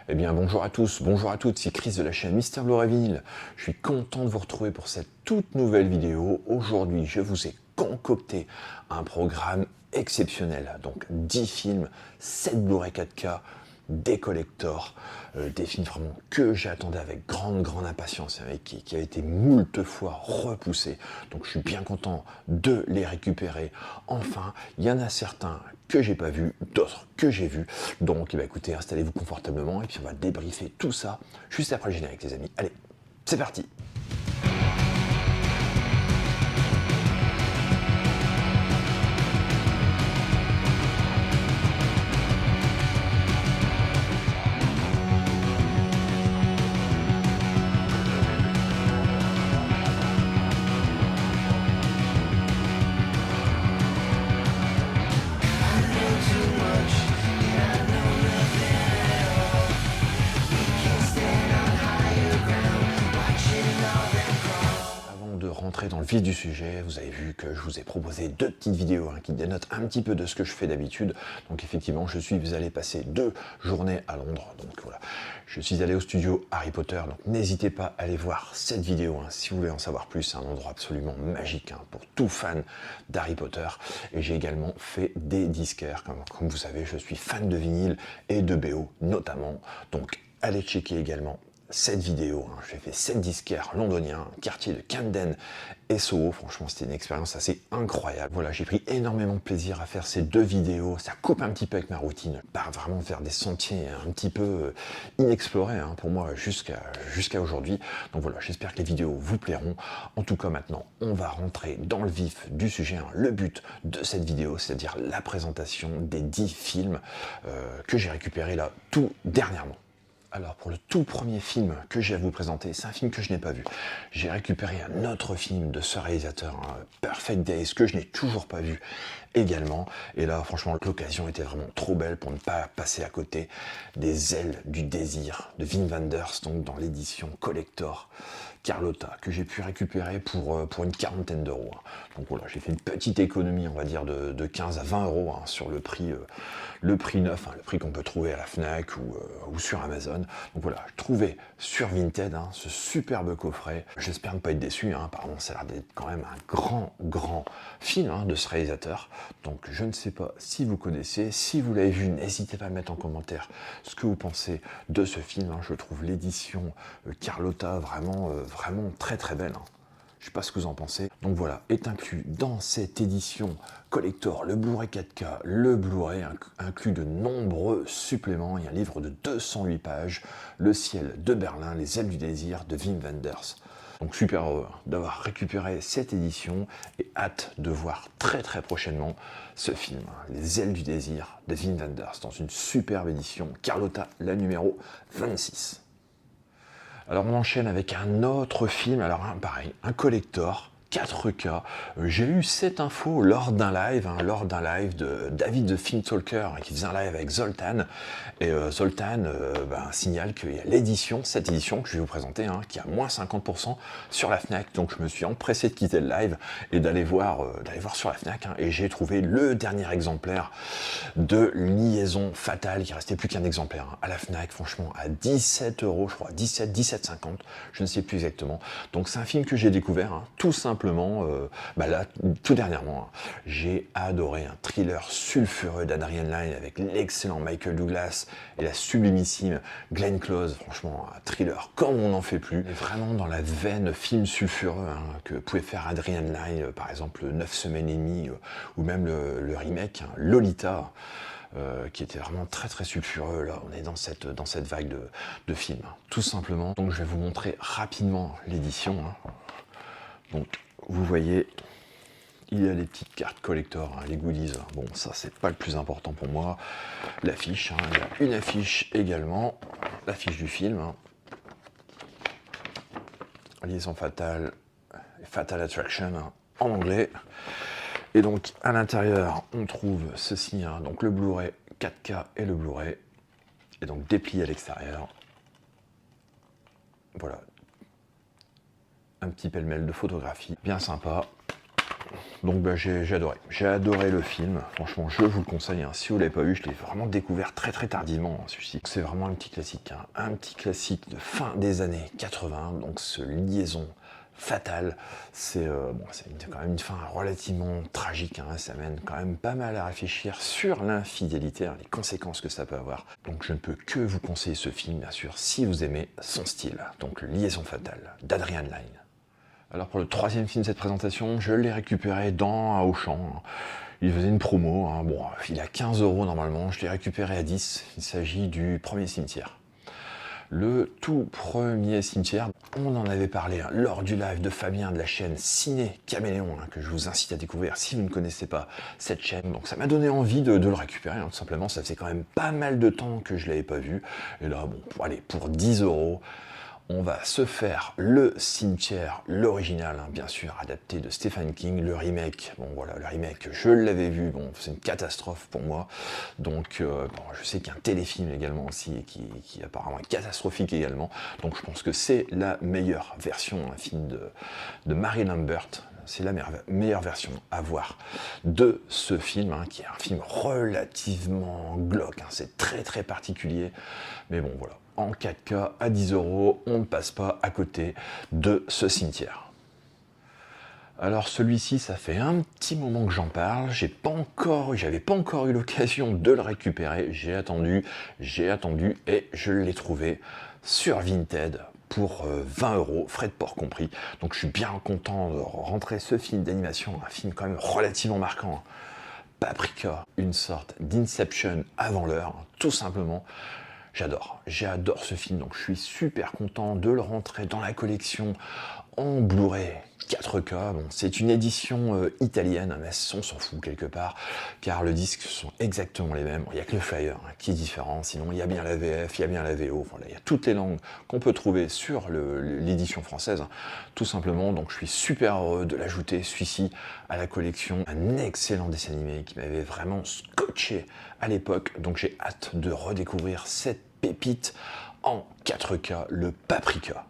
Eh bien bonjour à tous, bonjour à toutes, c'est Chris de la chaîne Mister Blu-ray Vinyl. Je suis content de vous retrouver pour cette toute nouvelle vidéo. Aujourd'hui, je vous ai concocté un programme exceptionnel. Donc 10 films, 7 Blu-ray 4K, des collectors, des films vraiment que j'attendais avec grande impatience, avec qui a été moult fois repoussé. Donc je suis bien content de les récupérer. Enfin, il y en a certains que j'ai pas vus, d'autres que j'ai vus. Donc écoutez, installez-vous confortablement et puis on va débriefer tout ça juste après le générique, les amis. Allez, c'est parti. Rentrer dans le vif du sujet, vous avez vu que je vous ai proposé deux petites vidéos qui dénotent un petit peu de ce que je fais d'habitude. Donc effectivement, je suis allé passer 2 journées à Londres. Donc voilà, je suis allé au studio Harry Potter. Donc n'hésitez pas à aller voir cette vidéo si vous voulez en savoir plus. C'est un endroit absolument magique pour tout fan d'Harry Potter. Et j'ai également fait des disquaires. Comme vous savez, je suis fan de vinyle et de BO notamment. Donc allez checker également cette vidéo. J'ai fait 7 disquaires londoniens, quartier de Camden et Soho. Franchement, c'était une expérience assez incroyable. Voilà, j'ai pris énormément de plaisir à faire ces 2 vidéos. Ça coupe un petit peu avec ma routine. Pas vraiment faire des sentiers un petit peu inexplorés pour moi jusqu'à aujourd'hui. Donc voilà, j'espère que les vidéos vous plairont. En tout cas, maintenant, on va rentrer dans le vif du sujet. Le but de cette vidéo, c'est-à-dire la présentation des 10 films que j'ai récupérés là tout dernièrement. Alors pour le tout premier film que j'ai à vous présenter, c'est un film que je n'ai pas vu. J'ai récupéré un autre film de ce réalisateur, Perfect Days, que je n'ai toujours pas vu également. Et là, franchement, l'occasion était vraiment trop belle pour ne pas passer à côté des Ailes du désir de Wim Wenders, donc dans l'édition collector Carlotta, que j'ai pu récupérer pour une quarantaine d'euros. Donc voilà, j'ai fait une petite économie, on va dire, de 15 à 20 euros sur le prix neuf, le prix qu'on peut trouver à la Fnac ou sur Amazon. Donc voilà, je trouvais sur Vinted ce superbe coffret. J'espère ne pas être déçu, apparemment ça a l'air d'être quand même un grand film de ce réalisateur. Donc je ne sais pas si vous connaissez, si vous l'avez vu, n'hésitez pas à mettre en commentaire ce que vous pensez de ce film. Je trouve l'édition Carlotta vraiment très belle. Je ne sais pas ce que vous en pensez. Donc voilà, est inclus dans cette édition collector le Blu-ray 4K, le Blu-ray, inclus de nombreux suppléments. Il y a un livre de 208 pages, Le ciel de Berlin, Les ailes du désir de Wim Wenders. Donc super heureux d'avoir récupéré cette édition et hâte de voir très prochainement ce film, Les ailes du désir de Wim Wenders, dans une superbe édition Carlotta, la numéro 26. Alors on enchaîne avec un autre film, alors pareil, un collector, 4K. J'ai eu cette info lors d'un live de David the Film Talker qui faisait un live avec Zoltan. Et Zoltan signale qu'il y a cette édition que je vais vous présenter, qui a moins 50% sur la Fnac. Donc je me suis empressé de quitter le live et d'aller voir sur la Fnac. Et j'ai trouvé le dernier exemplaire de Liaison fatale. Il restait plus qu'un exemplaire à la Fnac, franchement, à 17 euros, je crois, 17,50, je ne sais plus exactement. Donc c'est un film que j'ai découvert, tout simplement, là, tout dernièrement. J'ai adoré un thriller sulfureux d'Adrian Lyne avec l'excellent Michael Douglas et la sublimissime Glenn Close. Franchement, un thriller comme on n'en fait plus. Et vraiment dans la veine film sulfureux que pouvait faire Adrian Lyne, par exemple 9 semaines et demie, ou même le remake, Lolita. Qui était vraiment très sulfureux. Là, on est dans cette vague de films, tout simplement. Donc, je vais vous montrer rapidement l'édition. Donc, vous voyez, il y a les petites cartes collector, les goodies. Bon, ça, c'est pas le plus important pour moi. L'affiche, il y a une affiche également, l'affiche du film. Liaison fatale, Fatal Attraction en anglais. Et donc à l'intérieur, on trouve ceci, donc le Blu-ray 4K et le Blu-ray, et donc déplié à l'extérieur. Voilà, un petit pêle-mêle de photographies, bien sympa. Donc bah, j'ai adoré. J'ai adoré le film. Franchement, je vous le conseille. Hein. Si vous ne l'avez pas vu, je l'ai vraiment découvert très très tardivement, hein, celui-ci. C'est vraiment un petit classique. Hein. Un petit classique de fin des années 80. Donc ce liaison fatale. C'est quand même une fin relativement tragique. Hein. Ça mène quand même pas mal à réfléchir sur l'infidélité, hein, les conséquences que ça peut avoir. Donc je ne peux que vous conseiller ce film, bien sûr, si vous aimez son style. Donc Liaison fatale d'Adrian Lyne. Alors pour le troisième film de cette présentation, je l'ai récupéré dans un Auchan. Il faisait une promo, hein. Bon, il a 15 € normalement, je l'ai récupéré à 10. Il s'agit du Premier Cimetière. Le tout premier cimetière, on en avait parlé hein, lors du live de Fabien de la chaîne Ciné Caméléon, hein, que je vous incite à découvrir si vous ne connaissez pas cette chaîne. Donc ça m'a donné envie de le récupérer, hein, tout simplement. Ça faisait quand même pas mal de temps que je ne l'avais pas vu. Et là, bon, pour 10 €, on va se faire le cimetière, l'original, hein, bien sûr, adapté de Stephen King, le remake. Bon voilà, le remake, je l'avais vu, bon, c'est une catastrophe pour moi. Donc, bon, je sais qu'il y a un téléfilm également aussi, qui apparemment est catastrophique également. Donc je pense que c'est la meilleure version, un film de Mary Lambert. C'est la meilleure version à voir de ce film, hein, qui est un film relativement glauque. Hein, c'est très très particulier. Mais bon, voilà. En 4K à 10 €, on ne passe pas à côté de ce cimetière. Alors celui-ci, ça fait un petit moment que j'en parle, j'avais pas encore eu l'occasion de le récupérer, j'ai attendu et je l'ai trouvé sur Vinted pour 20 €, frais de port compris. Donc je suis bien content de rentrer ce film d'animation, un film quand même relativement marquant. Paprika, une sorte d'Inception avant l'heure, tout simplement. J'adore ce film, donc je suis super content de le rentrer dans la collection en Blu-ray 4K. Bon, c'est une édition italienne, mais on s'en fout quelque part, car les disques sont exactement les mêmes. Il n'y a que le flyer hein, qui est différent, sinon il y a bien la VF, il y a bien la VO, voilà, il y a toutes les langues qu'on peut trouver sur l'édition française, hein, tout simplement. Donc je suis super heureux de l'ajouter, celui-ci, à la collection. Un excellent dessin animé qui m'avait vraiment scotché à l'époque, donc j'ai hâte de redécouvrir cette pépite en 4K, le Paprika.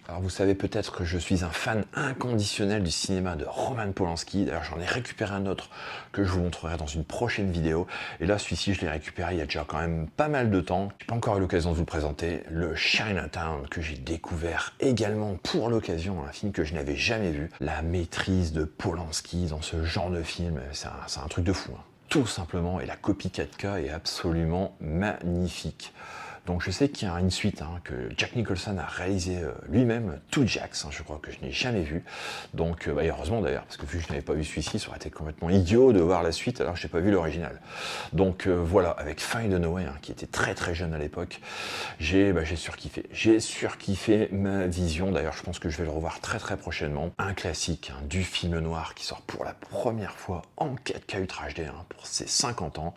Alors vous savez peut-être que je suis un fan inconditionnel du cinéma de Roman Polanski. D'ailleurs j'en ai récupéré un autre que je vous montrerai dans une prochaine vidéo. Et là celui-ci je l'ai récupéré il y a déjà quand même pas mal de temps. J'ai pas encore eu l'occasion de vous le présenter. Le Chinatown que j'ai découvert également pour l'occasion. Un film que je n'avais jamais vu. La maîtrise de Polanski dans ce genre de film, c'est un truc de fou. Hein. Tout simplement, et la copie 4K est absolument magnifique. Donc je sais qu'il y a une suite hein, que Jack Nicholson a réalisé lui-même, Two Jacks, hein, je crois que je n'ai jamais vu. Donc et heureusement d'ailleurs, parce que vu que je n'avais pas vu celui-ci, ça aurait été complètement idiot de voir la suite alors que je n'ai pas vu l'original. Donc voilà, avec Faye Dunaway, hein, qui était très très jeune à l'époque, j'ai surkiffé. J'ai surkiffé ma vision, d'ailleurs je pense que je vais le revoir très très prochainement. Un classique hein, du film noir qui sort pour la première fois en 4K Ultra HD hein, pour ses 50 ans.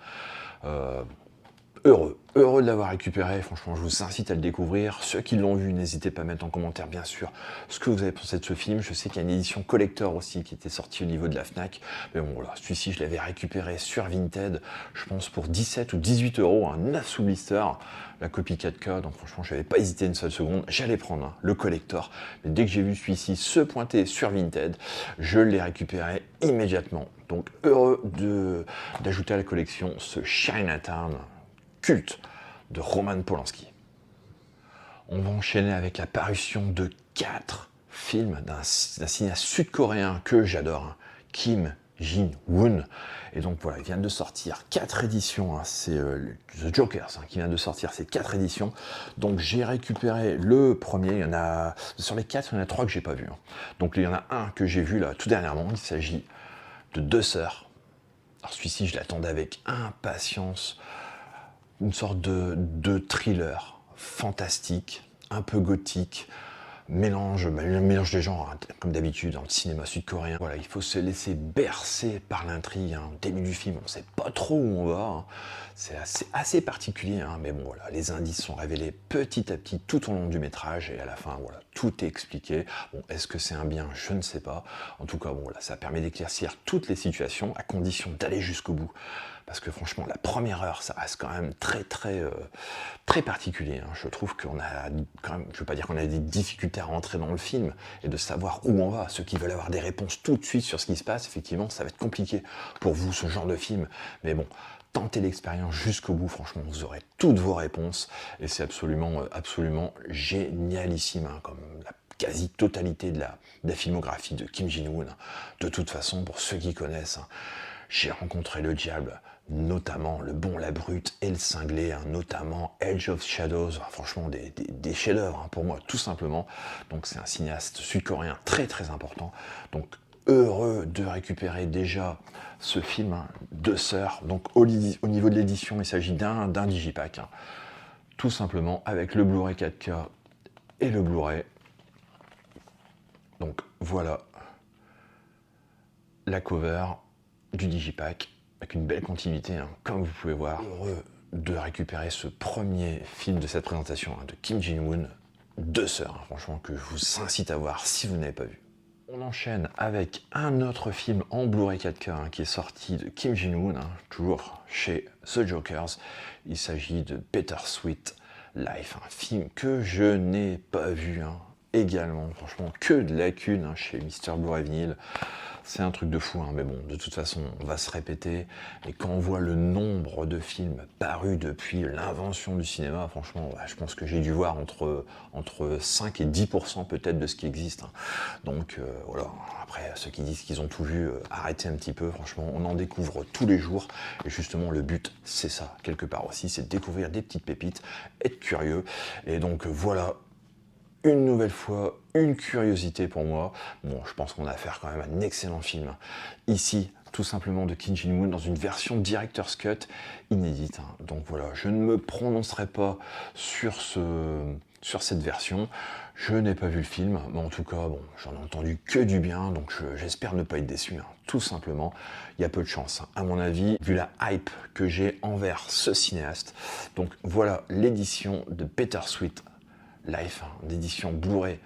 Heureux de l'avoir récupéré, franchement je vous incite à le découvrir. Ceux qui l'ont vu, n'hésitez pas à mettre en commentaire bien sûr ce que vous avez pensé de ce film. Je sais qu'il y a une édition collector aussi qui était sortie au niveau de la Fnac. Mais bon voilà, celui-ci je l'avais récupéré sur Vinted, je pense pour 17 ou 18 €, un 9 sous blister, la copie 4K, donc franchement je n'avais pas hésité une seule seconde, j'allais prendre hein, le collector. Mais dès que j'ai vu celui-ci se pointer sur Vinted, je l'ai récupéré immédiatement. Donc heureux d'ajouter à la collection ce Chinatown culte de Roman Polanski. On va enchaîner avec la parution de 4 films d'un cinéaste sud-coréen que j'adore, hein, Kim Jin-woon. Et donc voilà, il vient de sortir 4 éditions, hein, c'est The Jokers hein, qui vient de sortir ces 4 éditions. Donc j'ai récupéré le premier, il y en a, sur les 4, il y en a 3 que j'ai pas vu. Hein. Donc il y en a un que j'ai vu là tout dernièrement, il s'agit de Deux sœurs. Alors celui-ci je l'attendais avec impatience. Une sorte de thriller fantastique, un peu gothique, mélange des genres, hein, comme d'habitude dans le cinéma sud-coréen. Voilà, il faut se laisser bercer par l'intrigue. Hein. Au début du film, on ne sait pas trop où on va. Hein. C'est assez particulier, hein, mais bon, voilà, les indices sont révélés petit à petit tout au long du métrage, et à la fin, voilà, tout est expliqué. Bon, est-ce que c'est un bien? Je ne sais pas. En tout cas, bon, voilà, ça permet d'éclaircir toutes les situations, à condition d'aller jusqu'au bout. parce que franchement, la première heure, ça reste quand même très particulier. Hein. Je trouve qu'on a quand même, je ne veux pas dire qu'on a des difficultés à rentrer dans le film et de savoir où on va. Ceux qui veulent avoir des réponses tout de suite sur ce qui se passe, effectivement, ça va être compliqué pour vous, ce genre de film. Mais bon, tentez l'expérience jusqu'au bout, franchement, vous aurez toutes vos réponses, et c'est absolument génialissime, hein, comme la quasi-totalité de la filmographie de Kim Jin-woon. De toute façon, pour ceux qui connaissent, hein, J'ai rencontré le diable, notamment Le Bon, la Brute et le Cinglé, hein, notamment Edge of Shadows, franchement des chefs-d'œuvre hein, pour moi, tout simplement. Donc c'est un cinéaste sud-coréen très important. Donc heureux de récupérer déjà ce film, hein, Deux Sœurs. Donc au niveau de l'édition, il s'agit d'un digipack, hein, tout simplement avec le Blu-ray 4K et le Blu-ray. Donc voilà la cover du digipack avec une belle continuité, hein, comme vous pouvez voir. Heureux de récupérer ce premier film de cette présentation hein, de Kim Jin-woon, Deux Sœurs, hein, franchement que je vous incite à voir si vous n'avez pas vu. On enchaîne avec un autre film en Blu-ray 4K hein, qui est sorti de Kim Jin-woon, hein, toujours chez The Jokers. Il s'agit de Bittersweet Life, un film que je n'ai pas vu hein, également, franchement que de lacunes hein, chez Mr. Blu-ray Vinyl. C'est un truc de fou, hein, mais bon, de toute façon, on va se répéter. Et quand on voit le nombre de films parus depuis l'invention du cinéma, franchement, je pense que j'ai dû voir entre 5 et 10% peut-être de ce qui existe. Hein. Donc voilà, après, ceux qui disent qu'ils ont tout vu, arrêtez un petit peu, franchement, on en découvre tous les jours. Et justement, le but, c'est ça, quelque part aussi, c'est de découvrir des petites pépites, être curieux. Et donc voilà, une nouvelle fois, une curiosité pour moi. Bon, je pense qu'on a affaire quand même à un excellent film. Ici, tout simplement de Kim Jin-woon dans une version Director's Cut inédite. Hein. Donc voilà, je ne me prononcerai pas sur cette version. Je n'ai pas vu le film, mais en tout cas, bon, j'en ai entendu que du bien, donc j'espère ne pas être déçu. Hein. Tout simplement, il y a peu de chance, hein, à mon avis, vu la hype que j'ai envers ce cinéaste. Donc voilà l'édition de Bittersweet Life, hein, d'édition Blu-ray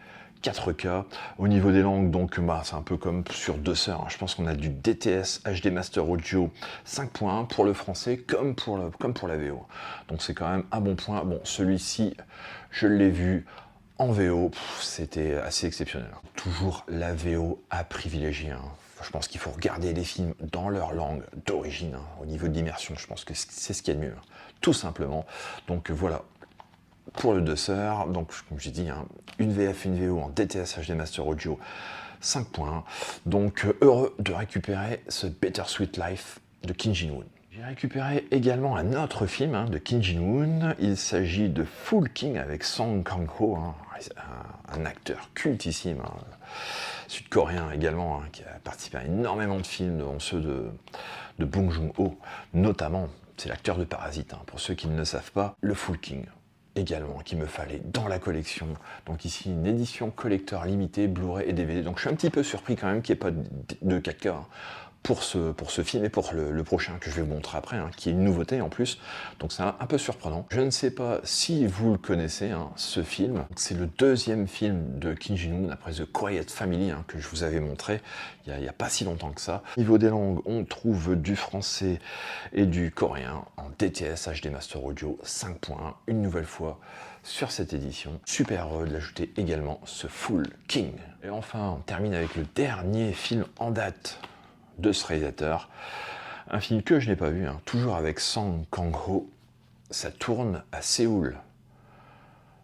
4K. Au niveau des langues, donc c'est un peu comme sur Deux Sœurs. Hein. Je pense qu'on a du DTS HD Master Audio 5.1 pour le français comme pour la VO. Donc c'est quand même un bon point. Bon, celui-ci, je l'ai vu en VO, c'était assez exceptionnel. Toujours la VO à privilégier. Hein. Je pense qu'il faut regarder les films dans leur langue d'origine. Hein. Au niveau de l'immersion, je pense que c'est ce qu'il y a de mieux. Hein. Tout simplement. Donc voilà. Pour le Deux Sœurs, donc comme j'ai dit, hein, une VF, une VO en DTS HD Master Audio 5.1. Donc heureux de récupérer ce Bittersweet Life de Kim Jin-woon. J'ai récupéré également un autre film hein, de Kim Jin-woon. Il s'agit de Fool King avec Song Kang-ho, hein, un acteur cultissime, hein, sud-coréen également, hein, qui a participé à énormément de films, dont ceux de Bong Joon-ho, notamment. C'est l'acteur de Parasite, hein, pour ceux qui ne le savent pas, le Fool King. Également, qu'il me fallait dans la collection. Donc ici, une édition collector limitée, Blu-ray et DVD. Donc je suis un petit peu surpris quand même qu'il n'y ait pas de 4K hein, pour ce film et pour le prochain que je vais vous montrer après, hein, qui est une nouveauté en plus. Donc c'est un peu surprenant. Je ne sais pas si vous le connaissez, hein, ce film. C'est le deuxième film de Kim Jin-woon après The Quiet Family, hein, que je vous avais montré il n'y a pas si longtemps que ça. Au niveau des langues, on trouve du français et du coréen en DTS HD Master Audio 5.1, une nouvelle fois sur cette édition. Super heureux de l'ajouter également, ce Fool King. Et enfin, on termine avec le dernier film en date de ce réalisateur. Un film que je n'ai pas vu, hein, toujours avec Song Kang-ho. Ça tourne à Séoul.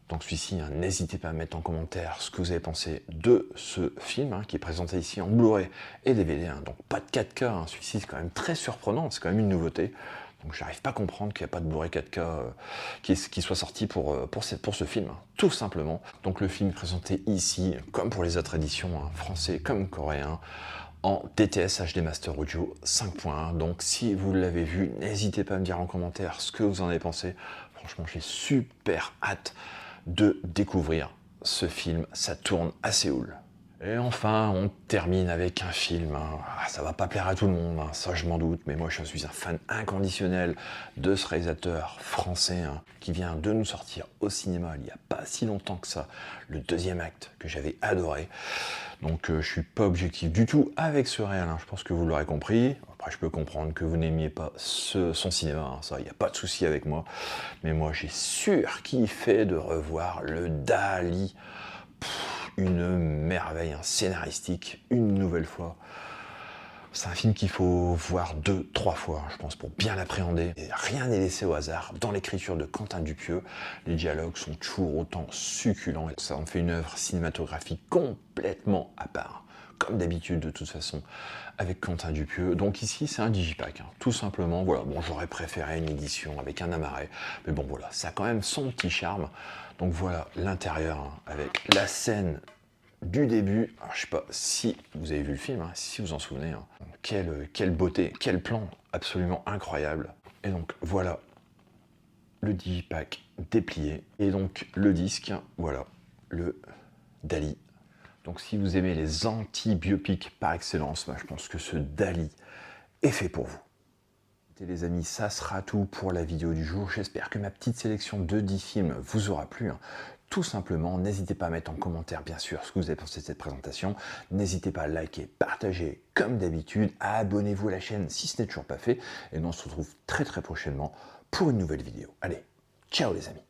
Donc celui-ci, hein, n'hésitez pas à mettre en commentaire ce que vous avez pensé de ce film, hein, qui est présenté ici en Blu-ray et DVD. Hein, donc pas de 4K, hein, celui-ci c'est quand même très surprenant, c'est quand même une nouveauté. Donc j'arrive pas à comprendre qu'il n'y a pas de Blu-ray 4K qui soit sorti pour ce film, hein, tout simplement. Donc le film est présenté ici, comme pour les autres éditions, hein, français comme coréen, en DTS HD Master Audio 5.1. Donc si vous l'avez vu, n'hésitez pas à me dire en commentaire ce que vous en avez pensé. Franchement, j'ai super hâte de découvrir ce film. Ça tourne à Séoul. Et enfin, on termine avec un film. Ça va pas plaire à tout le monde, ça je m'en doute, mais moi je suis un fan inconditionnel de ce réalisateur français qui vient de nous sortir au cinéma il n'y a pas si longtemps que ça, le deuxième acte que j'avais adoré. Donc je suis pas objectif du tout avec ce réel, je pense que vous l'aurez compris. Après je peux comprendre que vous n'aimiez pas son cinéma, ça il n'y a pas de souci avec moi. Mais moi j'ai surkiffé de revoir le Dali. Une merveille scénaristique, une nouvelle fois. C'est un film qu'il faut voir 2-3 fois, je pense, pour bien l'appréhender. Et rien n'est laissé au hasard. Dans l'écriture de Quentin Dupieux, les dialogues sont toujours autant succulents. Et ça en fait une œuvre cinématographique complètement à part. Comme d'habitude, de toute façon, avec Quentin Dupieux. Donc ici, c'est un digipack, tout simplement. Voilà, bon, j'aurais préféré une édition avec un amaret. Mais bon, voilà, ça a quand même son petit charme. Donc voilà l'intérieur, avec la scène du début. Alors, je sais pas si vous avez vu le film, si vous en souvenez. Quelle beauté, quel plan absolument incroyable. Et donc voilà le digipack déplié. Et donc le disque, voilà, le Dali. Donc si vous aimez les anti-biopics par excellence, je pense que ce Dali est fait pour vous. Et les amis, ça sera tout pour la vidéo du jour. J'espère que ma petite sélection de 10 films vous aura plu. Tout simplement, n'hésitez pas à mettre en commentaire, bien sûr, ce que vous avez pensé de cette présentation. N'hésitez pas à liker, partager, comme d'habitude. Abonnez-vous à la chaîne si ce n'est toujours pas fait. Et nous, on se retrouve très très prochainement pour une nouvelle vidéo. Allez, ciao les amis.